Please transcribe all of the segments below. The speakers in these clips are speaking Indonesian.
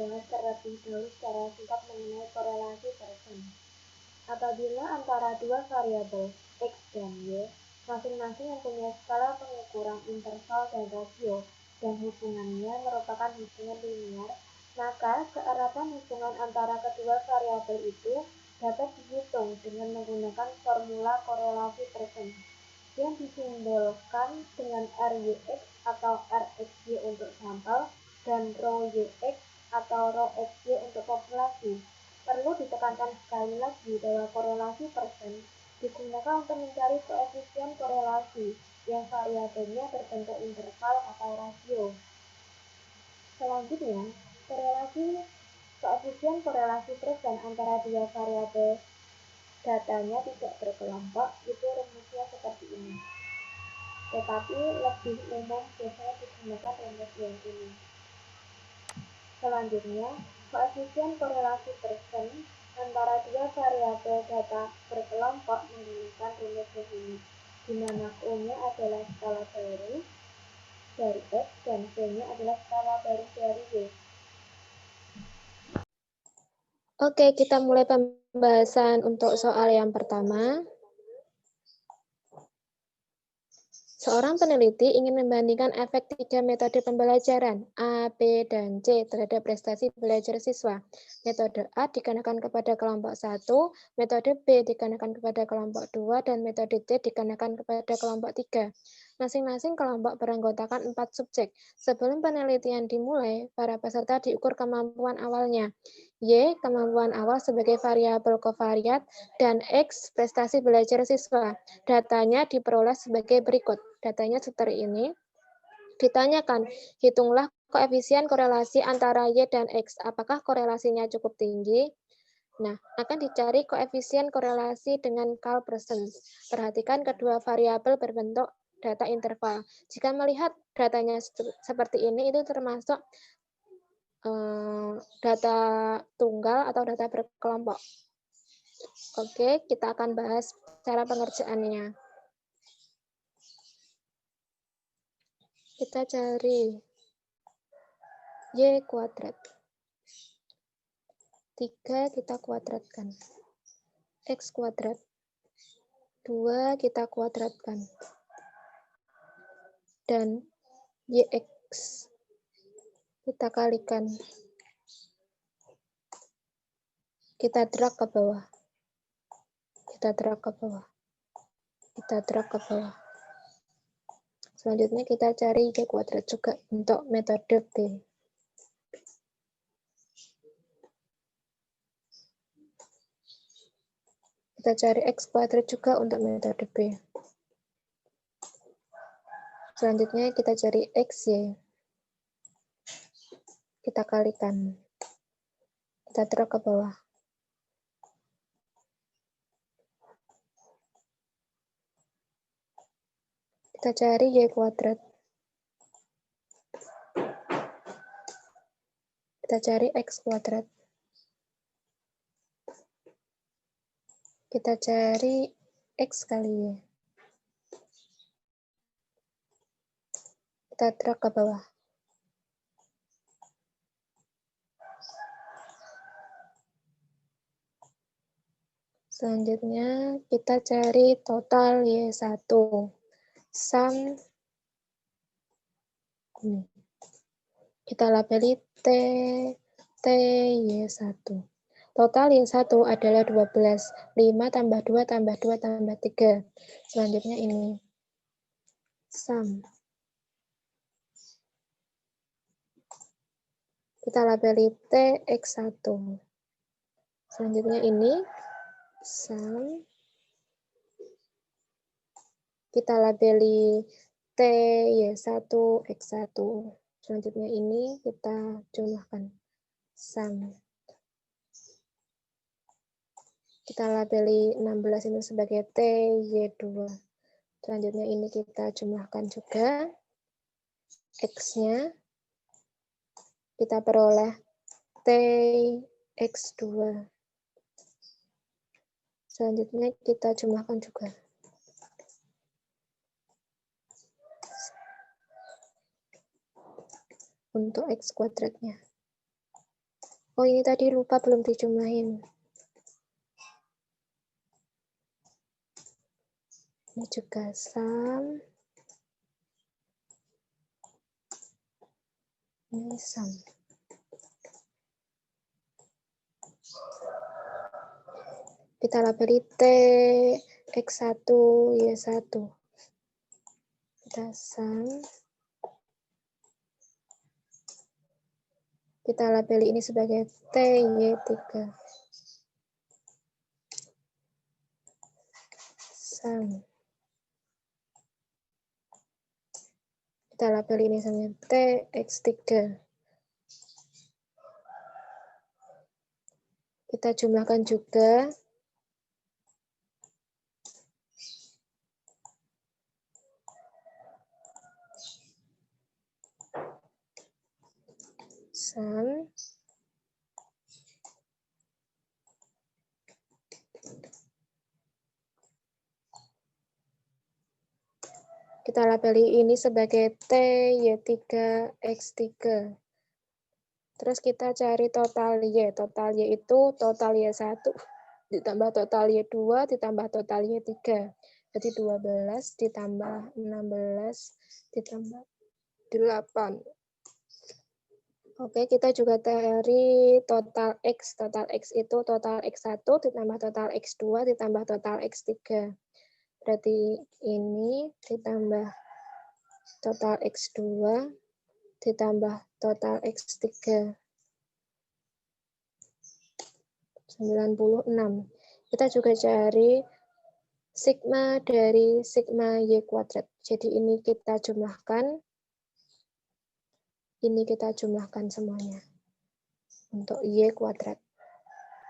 membahas terlebih dahulu secara singkat mengenai korelasi persen. Apabila antara dua variabel X dan Y masing-masing mempunyai skala pengukuran interval dan rasio dan hubungannya merupakan hubungan linear, maka keeratan hubungan antara kedua variabel itu dapat dihitung dengan menggunakan formula korelasi persen yang disimbolkan dengan RYX atau RXY untuk sampel dan ρYX atau ρXY untuk populasi. Perlu ditekankan sekali lagi bahwa korelasi persen digunakan untuk mencari koefisien korelasi yang variabelnya berbentuk interval atau rasio. Selanjutnya, koefisien korelasi persen antara dua variabel datanya tidak berkelompok itu rumusnya seperti ini. Tetapi lebih umum biasanya digunakan rumus yang ini. Selanjutnya, koefisien korelasi persen antara dua variabel data berkelompok menggunakan rumus yang ini, di mana U-nya adalah skala baru dari X dan V-nya adalah skala baru dari Y. Oke, kita mulai pembahasan untuk soal yang pertama. Seorang peneliti ingin membandingkan efek 3 metode pembelajaran A, B, dan C terhadap prestasi belajar siswa. Metode A dikenakan kepada kelompok 1, metode B dikenakan kepada kelompok 2, dan metode C dikenakan kepada kelompok 3. Masing-masing kelompok beranggotakan 4 subjek. Sebelum penelitian dimulai, para peserta diukur kemampuan awalnya. Y, kemampuan awal sebagai variabel kovariat, dan X, prestasi belajar siswa. Datanya diperoleh sebagai berikut. Datanya seperti ini. Ditanyakan, hitunglah koefisien korelasi antara Y dan X. Apakah korelasinya cukup tinggi? Nah, akan dicari koefisien korelasi dengan Karl Persons. Perhatikan kedua variabel berbentuk data interval. Jika melihat datanya seperti ini, itu termasuk data tunggal atau data berkelompok. Oke, kita akan bahas cara pengerjaannya. Kita cari Y kuadrat. 3 kita kuadratkan. X kuadrat. 2 kita kuadratkan. Dan YX kita kalikan. Kita drag ke bawah. Kita drag ke bawah. Kita drag ke bawah. Selanjutnya kita cari Y kuadrat juga untuk metode B. Kita cari X kuadrat juga untuk metode B. Selanjutnya kita cari XY. Kita kalikan. Kita drag ke bawah. Kita cari Y kuadrat. Kita cari X kuadrat. Kita cari X kali Y. Kita drag ke bawah. Selanjutnya kita cari total Y1. Sum ini. Kita labeli T Y1. Total Y1 adalah 12. 5 tambah 2 tambah 2 tambah 3. Selanjutnya ini. Sum. Kita labeli TX1. Selanjutnya ini. Sum. Kita labeli TY1 X1. Selanjutnya ini kita jumlahkan. Sum. Kita labeli 16 ini sebagai TY2. Selanjutnya ini kita jumlahkan juga. X-nya. Kita peroleh TX2. Selanjutnya kita jumlahkan juga. Untuk X kuadratnya. Oh, ini tadi lupa belum dijumlahin. Ini juga sum. Ini sum. Kita labeli T, X1, Y1. Kita sum. Kita labeli ini sebagai T, Y3. Sum. Kita labeli ini sebagai T, X3. Kita jumlahkan juga. Sum. Kita labeli ini sebagai T, Y3, X3. Terus kita cari total Y. Total Y itu total Y1 ditambah total Y2 ditambah total Y3. Jadi 12 ditambah 16 ditambah 8. Oke, kita juga cari total X. Total X itu total X1 ditambah total X2 ditambah total X3. Berarti ini ditambah total X2 ditambah total X3. 96. Kita juga cari sigma dari sigma Y kuadrat. Jadi ini kita jumlahkan. Ini kita jumlahkan semuanya. Untuk Y kuadrat.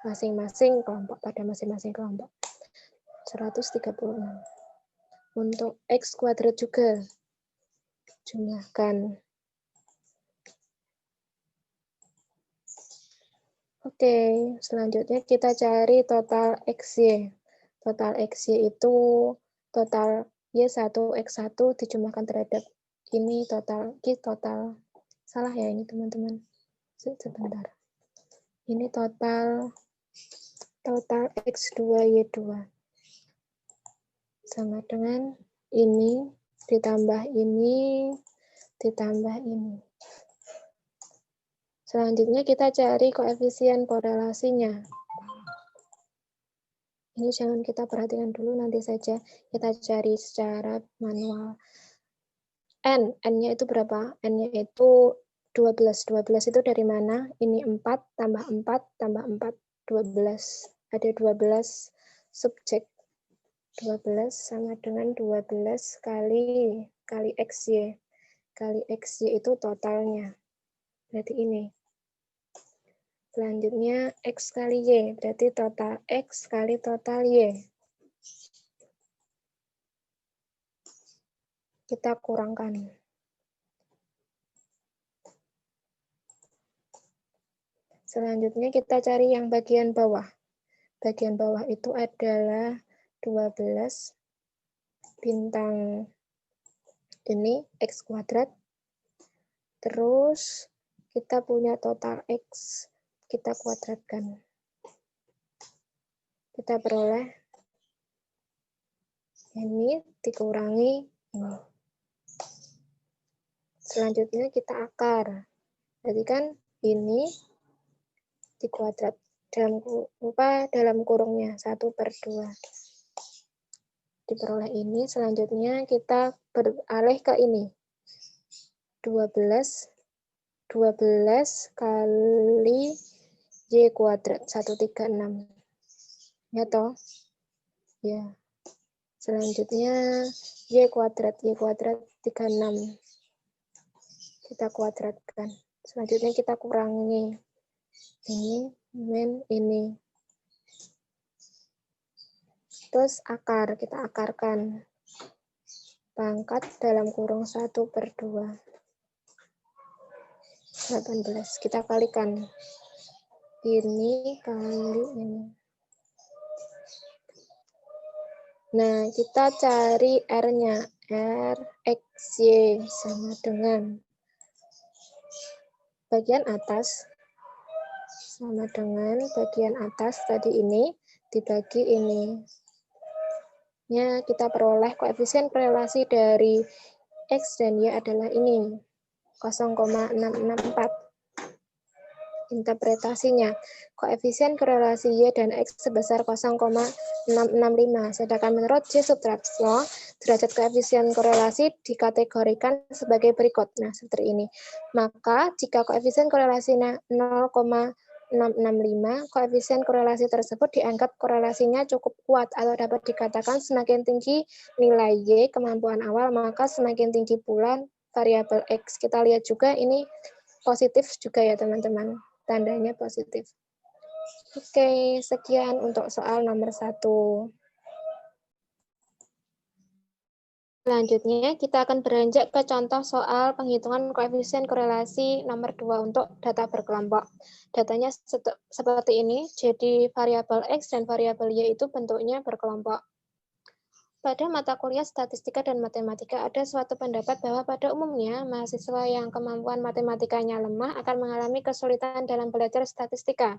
Masing-masing kelompok, pada masing-masing kelompok. 136. Untuk X kuadrat juga. Jumlahkan. Oke, selanjutnya kita cari total XY. Total XY itu total Y1, X1 dijumlahkan terhadap ini total, salah ya ini teman-teman. Sebentar. Ini total X2, Y2. Sama dengan ini, ditambah ini, ditambah ini. Selanjutnya kita cari koefisien korelasinya. Ini jangan kita perhatikan dulu, nanti saja kita cari secara manual. N-nya itu berapa? N-nya itu 12. 12 itu dari mana? Ini 4 tambah 4 tambah 4, 12. Ada 12 subjek. 12 sama dengan 12 kali XY. Kali XY itu totalnya. Berarti ini. Selanjutnya X kali Y. Berarti total X kali total Y. Kita kurangkan. Selanjutnya kita cari yang bagian bawah. Bagian bawah itu adalah 12 bintang ini X kuadrat. Terus kita punya total X, kita kuadratkan. Kita peroleh ini dikurangi ini. Selanjutnya kita akar. Jadi kan ini dikuadrat dalam kurungnya 1/2. Diperoleh ini, selanjutnya kita beralih ke ini. 12 kali Y kuadrat 136. Ya toh? Ya. Selanjutnya Y kuadrat 36. Kita kuadratkan. Selanjutnya kita kurangi. Ini min ini. Terus akar, kita akarkan. Pangkat dalam kurung 1/2. 18. Kita kalikan. Ini kali ini. Nah, kita cari R-nya. R, X, Y sama dengan bagian atas sama dengan bagian atas tadi ini dibagi ini. Ya, kita peroleh koefisien korelasi dari X dan Y adalah ini, 0,664. Interpretasinya, koefisien korelasi Y dan X sebesar 0,665. Sedangkan menurut J-Subtract Law, derajat koefisien korelasi dikategorikan sebagai berikut. Nah, seperti ini. Maka, jika koefisien korelasinya 0,665, koefisien korelasi tersebut dianggap korelasinya cukup kuat atau dapat dikatakan semakin tinggi nilai Y, kemampuan awal, maka semakin tinggi pula variabel X. Kita lihat juga ini positif juga ya teman-teman. Tandanya positif. Oke, sekian untuk soal nomor 1. Selanjutnya, kita akan beranjak ke contoh soal penghitungan koefisien korelasi nomor 2 untuk data berkelompok. Datanya seperti ini, jadi variabel X dan variabel Y itu bentuknya berkelompok. Pada mata kuliah statistika dan matematika ada suatu pendapat bahwa pada umumnya mahasiswa yang kemampuan matematikanya lemah akan mengalami kesulitan dalam belajar statistika.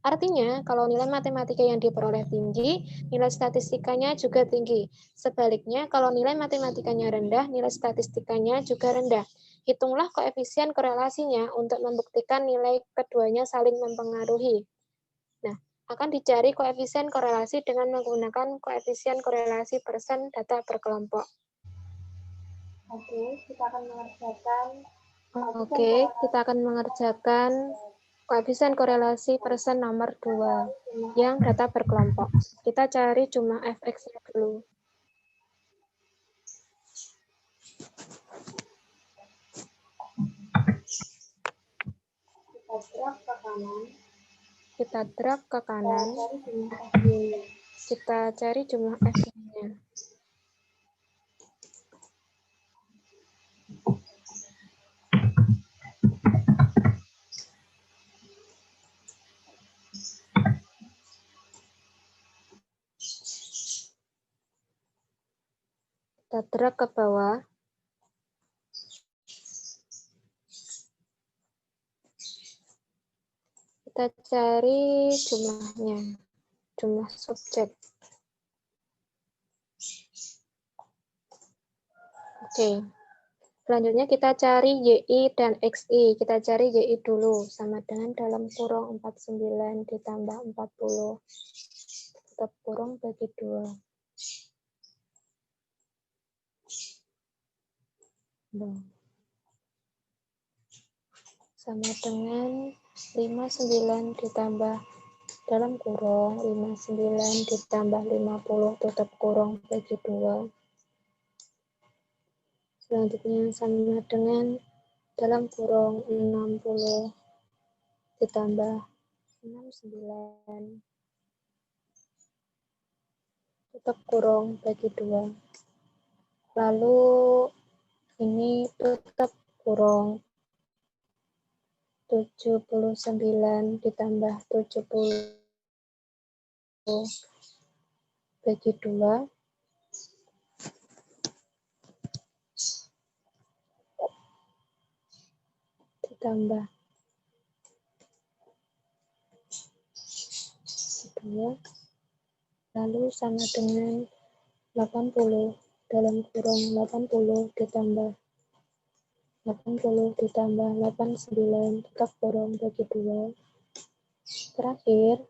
Artinya, kalau nilai matematika yang diperoleh tinggi, nilai statistikanya juga tinggi. Sebaliknya, kalau nilai matematikanya rendah, nilai statistikanya juga rendah. Hitunglah koefisien korelasinya untuk membuktikan nilai keduanya saling mempengaruhi. Nah, akan dicari koefisien korelasi dengan menggunakan koefisien korelasi persen data berkelompok. Oke, kita akan mengerjakan koefisien korelasi persen nomor 2 yang data berkelompok. Kita cari jumlah fx-nya dulu. Kita drag ke kanan. Kita cari jumlah f-nya. Kita drag ke bawah. Kita cari jumlahnya, jumlah subjek. Oke. Selanjutnya kita cari YI dan XI. Kita cari YI dulu, sama dengan dalam kurung 49 ditambah 40. Tutup kurung bagi 2. Sama dengan 59 ditambah dalam kurung 59 ditambah 50 tutup kurung bagi 2. Selanjutnya sama dengan dalam kurung 60 ditambah 69 tutup kurung bagi 2. Lalu ini tutup kurung 79 ditambah 70 bagi 2. Ditambah 2. Lalu sama dengan 80 dalam kurung 80 ditambah 80 ditambah 89 tutup kurung bagi 2. Terakhir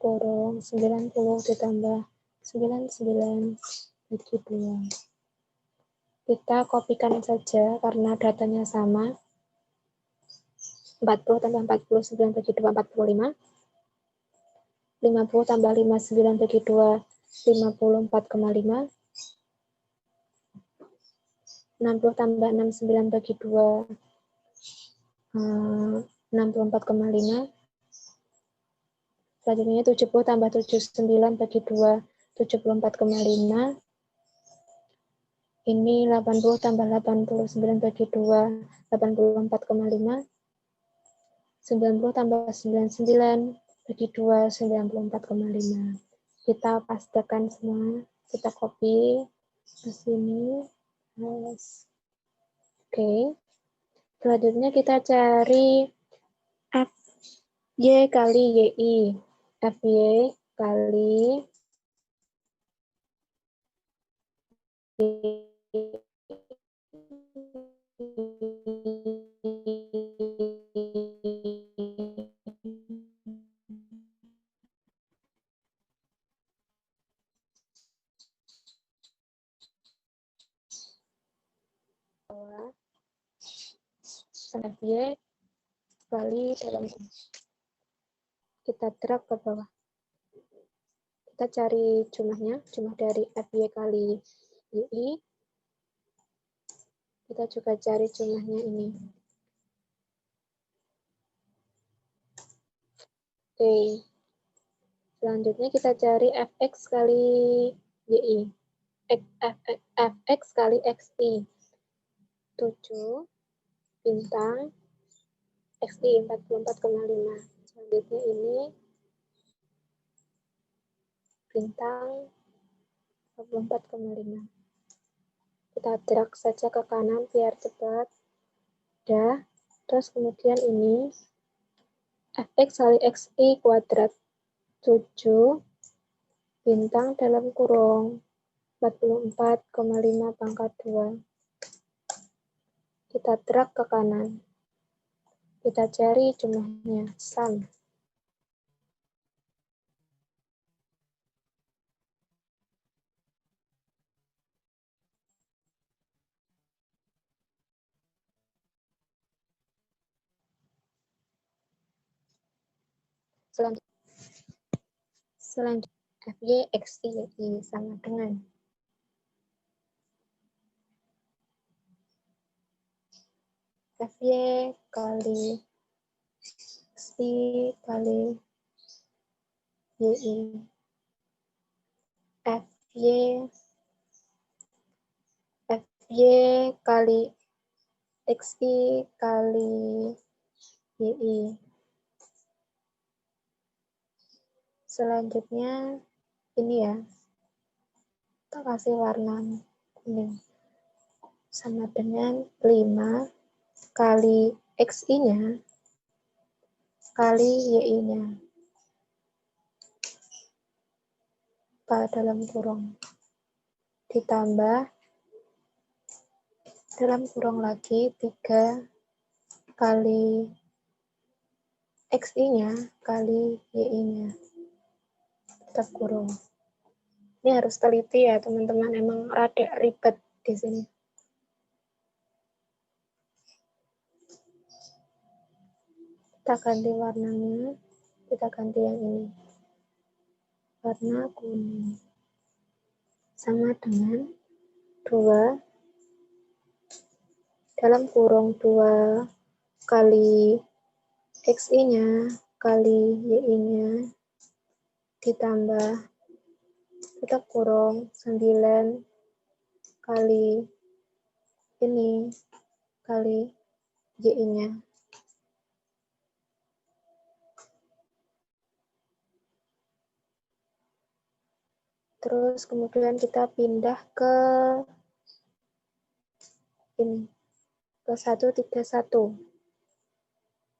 kurung 90 ditambah 99 bagi 2. Kita kopikan saja karena datanya sama. 40 tambah 49 bagi 2, 45. 50 tambah 59 bagi 2, 54,5. 60 tambah 69 bagi 2, 64,5. Selanjutnya 70 tambah 79 bagi 2, 74,5. Ini 80 tambah 89 bagi 2, 84,5. 90 tambah 99 bagi 2, 94,5. Kita pastikan semua, kita copy ke sini. Oke. Selanjutnya kita cari F Y kali YI. FY kali FY kali dalam, kita drag ke bawah. Kita cari jumlahnya, jumlah dari FY kali YI. Kita juga cari jumlahnya ini. Oke. Selanjutnya kita cari Fx kali YI. Fx kali XI. 7 bintang XI 44,5. Selanjutnya ini bintang 44,5. Kita drag saja ke kanan biar cepat. Udah. Terus kemudian ini Fx kali XI kuadrat 7 bintang dalam kurung 44,5 pangkat 2. Kita drag ke kanan. Kita cari jumlahnya, sum. Selanjutnya FY XI sama dengan FY kali XI kali YI. FY kali XI kali YI. Selanjutnya ini ya, kita kasih warna kuning. Sama dengan 5 kali XI-nya kali YI-nya. Dalam kurung. Ditambah dalam kurung lagi 3 kali XI-nya kali YI-nya. Tetap kurung. Ini harus teliti ya teman-teman, emang rada ribet di sini. Kita ganti warnanya, kita ganti yang ini. Warna kuning. Sama dengan 2 dalam kurung 2 kali XI-nya kali YI-nya ditambah tetap kurung 9 kali ini kali YI-nya. Terus kemudian kita pindah ke ini, ke 131.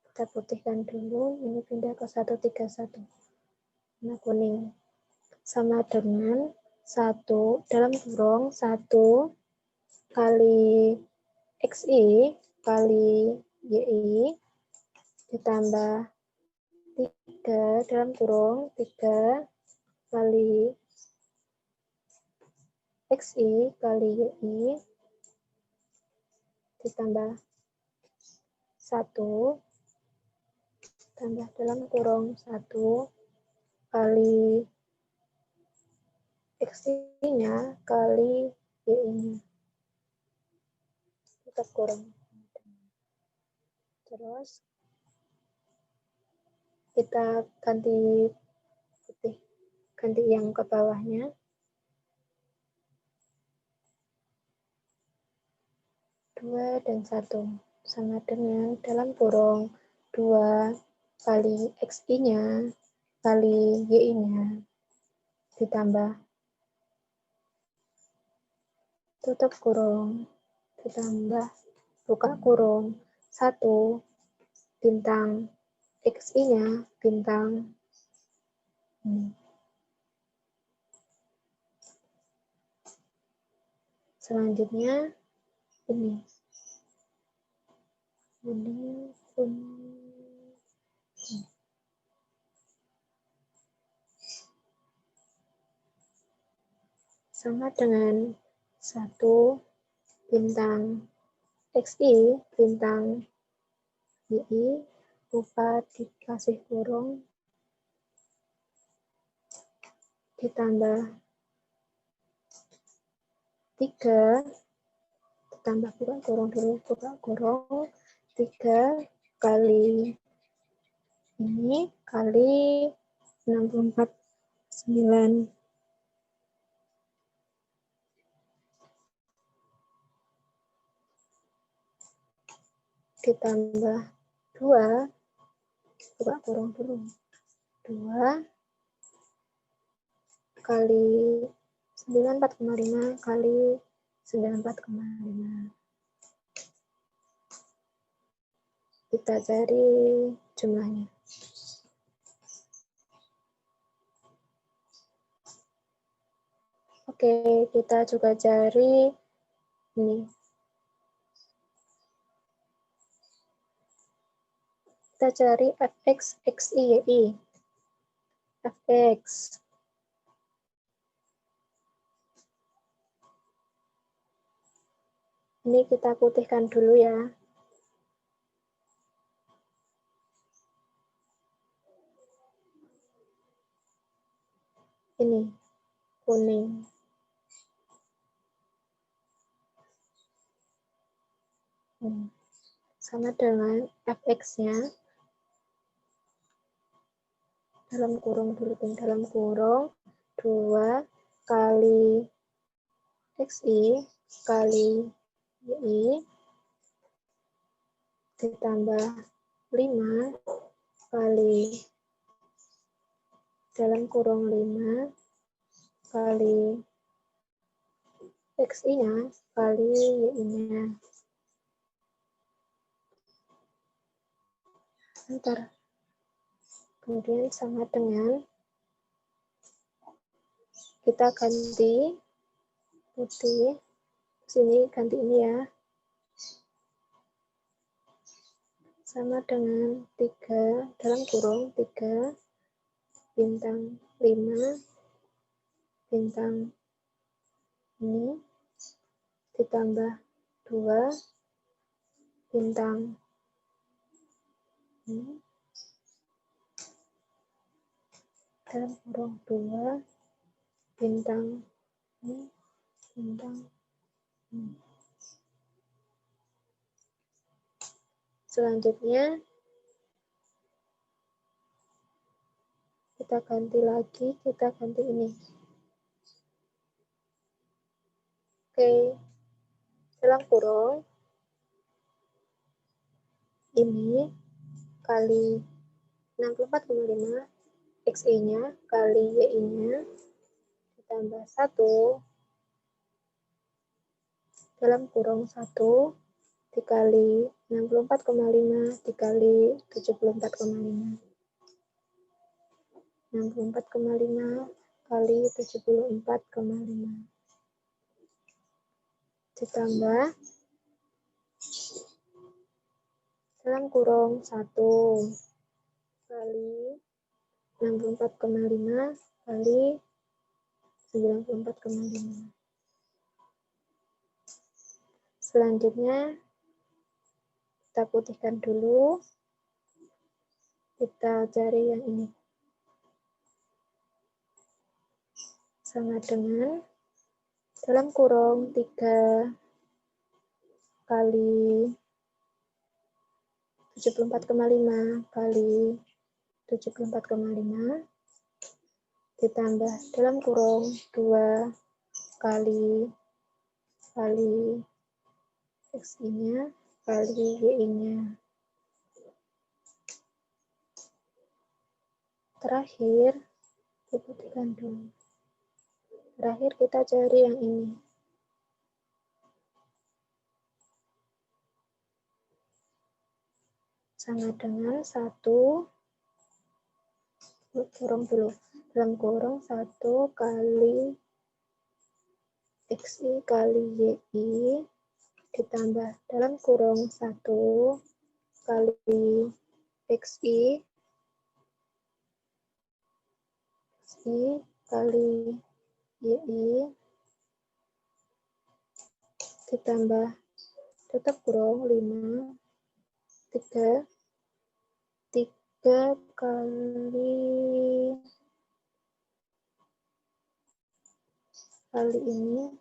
Kita putihkan dulu, ini pindah ke 131. Warna kuning. Sama dengan 1 dalam kurung 1 kali XI kali YI ditambah 3 dalam kurung 3 kali XI kali YI ditambah 1 tambah dalam kurung 1 kali XI-nya kali YI-nya. Tetap kurung. Terus kita ganti putih, ganti yang ke bawahnya. Dua dan 1 sama dengan dalam kurung 2 kali XI-nya kali YI-nya ditambah tutup kurung ditambah buka kurung 1 bintang XI-nya bintang ini. Selanjutnya ini. Kuning. Sama dengan 1 bintang XI bintang YI lupa dikasih kurung ditambah 3 ditambah buka kurung dulu, buka kurung 3 kali ini kali 64,9 ditambah 2 buka kurung dulu 2 kali 94,5 kali 94,5. Kita cari jumlahnya. Oke, kita juga cari ini. Kita cari fx, xi, yi. Fx. Ini kita putihkan dulu ya. Ini, kuning. Sama dengan fx-nya. Dalam kurung dulu, dalam kurung 2 kali xi kali yi ditambah 5 kali dalam kurung 5 kali xi-nya kali y-nya. Ntar. Kemudian sama dengan kita ganti putih. Sini ganti ini ya. Sama dengan 3 dalam kurung 3 bintang 5 bintang ini ditambah 2 bintang ini dalam kurung 2 bintang ini bintang ini. Selanjutnya kita ganti lagi, kita ganti ini. Oke, dalam kurung ini kali 64,5 XI-nya kali YI-nya ditambah 1 dalam kurung 1 dikali 64,5 dikali 74,5. 64,5 kali 74,5 ditambah dalam kurung 1 kali 64,5 kali 94,5. Selanjutnya kita putihkan dulu. Kita cari yang ini. Sama dengan dalam kurung 3 kali 74,5 kali 74,5 ditambah dalam kurung 2 kali XI-nya kali YI-nya. Terakhir, diputihkan dulu. Terakhir kita cari yang ini. Sama dengan 1 kurung dulu. Dalam kurung 1 kali XI kali YI ditambah dalam kurung 1 kali XI kali YI ditambah tutup kurung 5 3 kali ini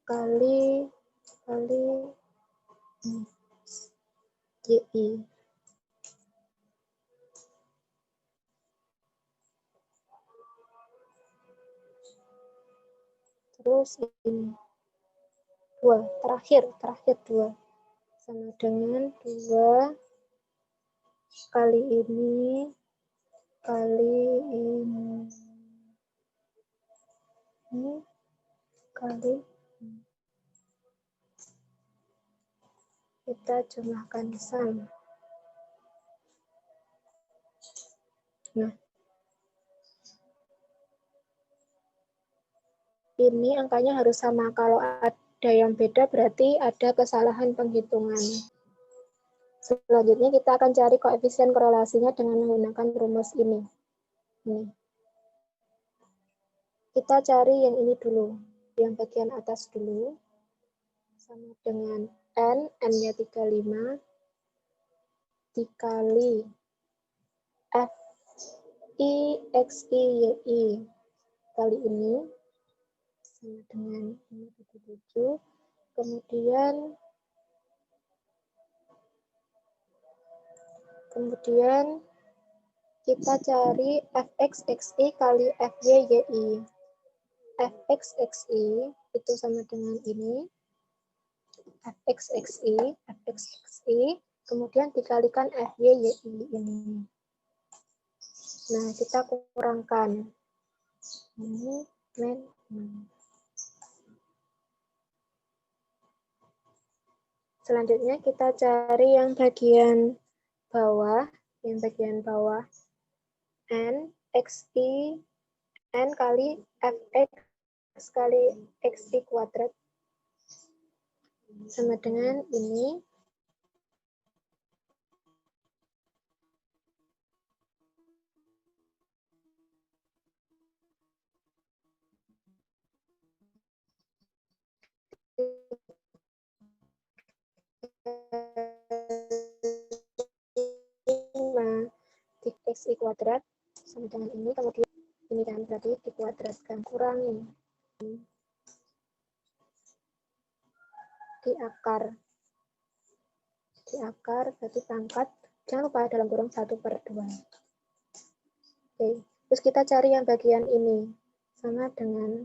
kali YI. Terus ini 2, terakhir 2 sama dengan 2 kali ini kali ini kali ini. Kita jumlahkan sama. Nah, ini angkanya harus sama. Kalau ada yang beda berarti ada kesalahan penghitungan. Selanjutnya kita akan cari koefisien korelasinya dengan menggunakan rumus ini. Kita cari yang ini dulu, yang bagian atas dulu. Sama dengan N-nya 35, dikali FI, XI, YI. Kali ini, sama dengan 57. Kemudian kita cari Fx, Xi kali Fy, Yi. Fx, Xi itu sama dengan ini. Fx, Xi, kemudian dikalikan Fy, Yi ini. Nah, kita kurangkan. Ini selanjutnya kita cari yang bagian bawah, N, XI, N kali Fx kali Xi kuadrat. Sama dengan ini. Xi kuadrat sama dengan ini, kemudian ini kan berarti dikuadratkan, kurangi di akar berarti pangkat, jangan lupa dalam kurung 1/2. Oke, terus kita cari yang bagian ini sama dengan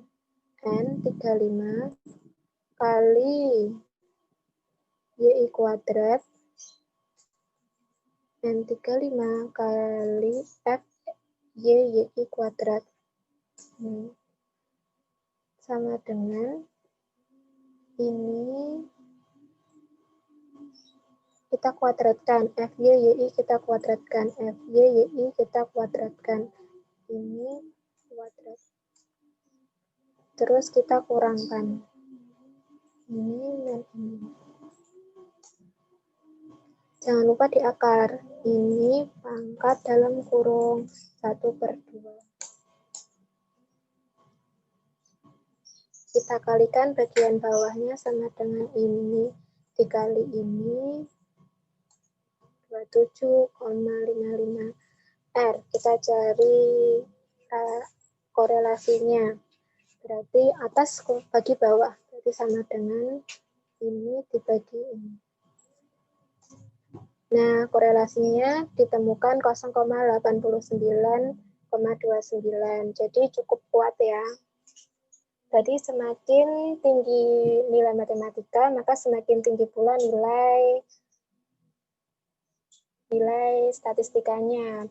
N35 kali YI kuadrat N35 kali F YI kuadrat. Sama dengan ini kita kuadratkan, FY, YI kita kuadratkan, FY, YI kita kuadratkan. Ini kuadrat. Terus kita kurangkan. Ini dan ini. Jangan lupa di akar. Ini pangkat dalam kurung 1/2. Kita kalikan bagian bawahnya sama dengan ini dikali ini 27,55 R. Kita cari korelasinya. Berarti atas bagi bawah. Berarti sama dengan ini dibagi ini. Nah, korelasinya ditemukan 0,89,29. Jadi cukup kuat ya. Jadi semakin tinggi nilai matematika, maka semakin tinggi pula nilai statistikanya.